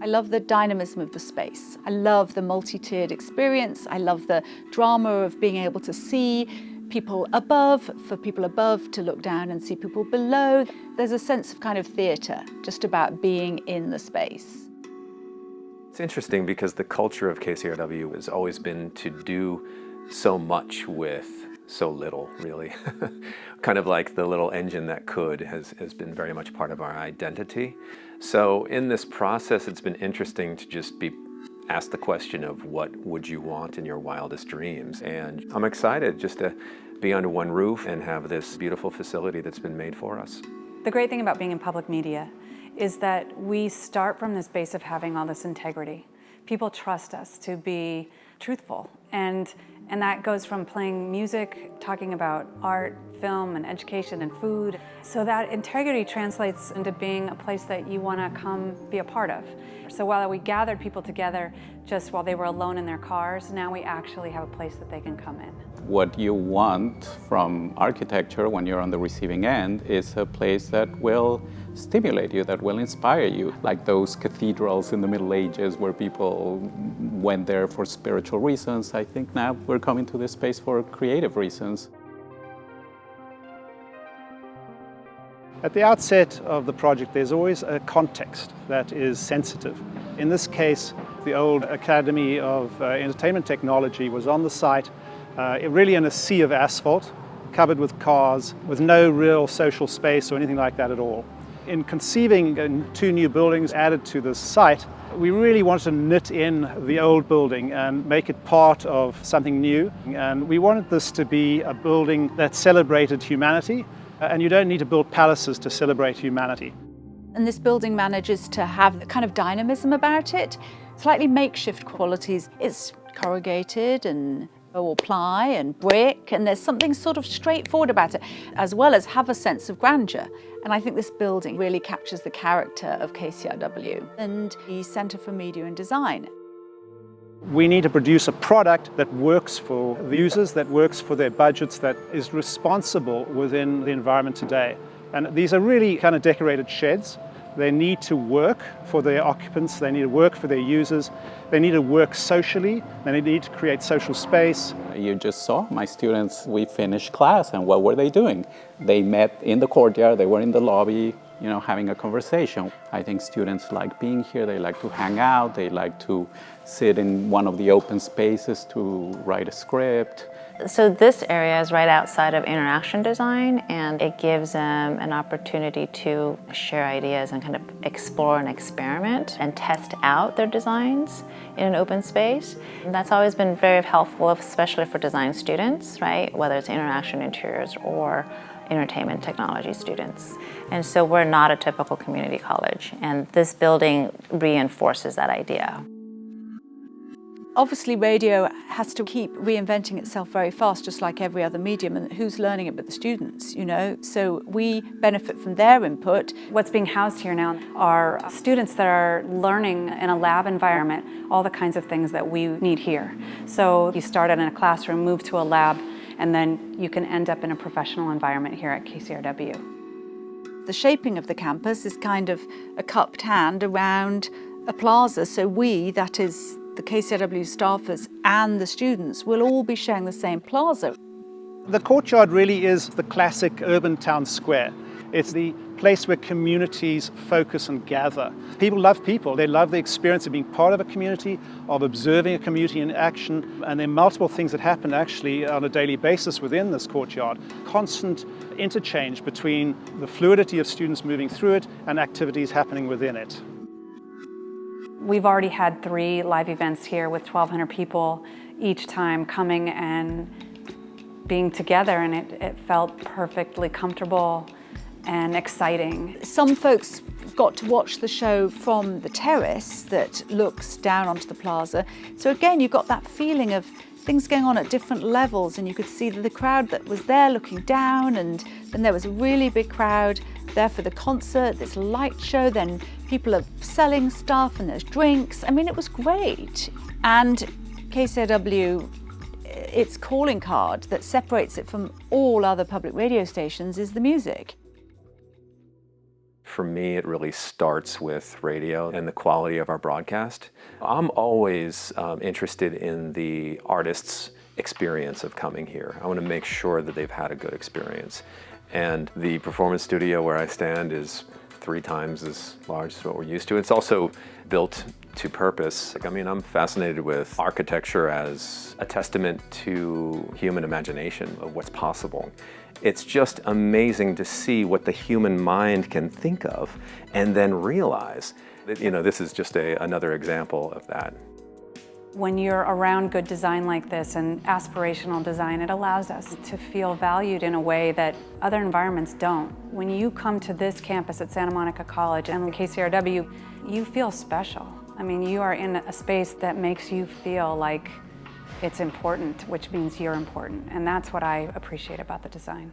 I love the dynamism of the space. I love the multi-tiered experience. I love the drama of being able to see people above, for people above to look down and see people below. There's a sense of kind of theatre, just about being in the space. It's interesting because the culture of KCRW has always been to do so much with so little, really. Kind of like the little engine that could has been very much part of our identity. So in this process, it's been interesting to just be asked the question of what would you want in your wildest dreams? And I'm excited just to be under one roof and have this beautiful facility that's been made for us. The great thing about being in public media is that we start from this base of having all this integrity. People trust us to be truthful, and that goes from playing music, talking about art, film, and education, and food. So that integrity translates into being a place that you want to come be a part of. So while we gathered people together just while they were alone in their cars, now we actually have a place that they can come in. What you want from architecture when you're on the receiving end is a place that will stimulate you, that will inspire you, like those cathedrals in the Middle Ages where people went there for spiritual reasons. I think now we're coming to this space for creative reasons. At the outset of the project, there's always a context that is sensitive. In this case, the old Academy of Entertainment Technology was on the site, really in a sea of asphalt, covered with cars, with no real social space or anything like that at all. In conceiving two new buildings added to the site, we really wanted to knit in the old building and make it part of something new. And we wanted this to be a building that celebrated humanity. And you don't need to build palaces to celebrate humanity. And this building manages to have a kind of dynamism about it, slightly makeshift qualities. It's corrugated and or ply and brick, and there's something sort of straightforward about it, as well as have a sense of grandeur. And I think this building really captures the character of KCRW and the Centre for Media and Design. We need to produce a product that works for the users, that works for their budgets, that is responsible within the environment today. And these are really kind of decorated sheds. They need to work for their occupants, they need to work for their users, they need to work socially, they need to create social space. You just saw my students, we finished class, and what were they doing? They met in the courtyard, they were in the lobby, having a conversation. I think students like being here, they like to hang out, they like to sit in one of the open spaces to write a script. So this area is right outside of interaction design, and it gives them an opportunity to share ideas and kind of explore and experiment and test out their designs in an open space. And that's always been very helpful, especially for design students, right? Whether it's interaction interiors or entertainment technology students. And so we're not a typical community college, and this building reinforces that idea. Obviously, radio has to keep reinventing itself very fast, just like every other medium, and who's learning it but the students, So we benefit from their input. What's being housed here now are students that are learning in a lab environment all the kinds of things that we need here. So you start in a classroom, move to a lab, and then you can end up in a professional environment here at KCRW. The shaping of the campus is kind of a cupped hand around a plaza, so we, that is the KCRW staffers and the students, will all be sharing the same plaza. The courtyard really is the classic urban town square. It's the place where communities focus and gather. People love people. They love the experience of being part of a community, of observing a community in action. And there are multiple things that happen actually on a daily basis within this courtyard. Constant interchange between the fluidity of students moving through it and activities happening within it. We've already had 3 live events here with 1,200 people each time coming and being together, and it felt perfectly comfortable and exciting. Some folks got to watch the show from the terrace that looks down onto the plaza. So again, you got that feeling of things going on at different levels, and you could see the crowd that was there looking down, and then there was a really big crowd there for the concert, this light show, then people are selling stuff and there's drinks. I mean, it was great. And KCRW, its calling card that separates it from all other public radio stations is the music. For me, it really starts with radio and the quality of our broadcast. I'm always interested in the artist's experience of coming here. I want to make sure that they've had a good experience. And the performance studio where I stand is 3 times as large as what we're used to. It's also built to purpose. I mean, I'm fascinated with architecture as a testament to human imagination of what's possible. It's just amazing to see what the human mind can think of and then realize that, this is just another example of that. When you're around good design like this and aspirational design, it allows us to feel valued in a way that other environments don't. When you come to this campus at Santa Monica College and KCRW, you feel special. I mean, you are in a space that makes you feel like it's important, which means you're important. And that's what I appreciate about the design.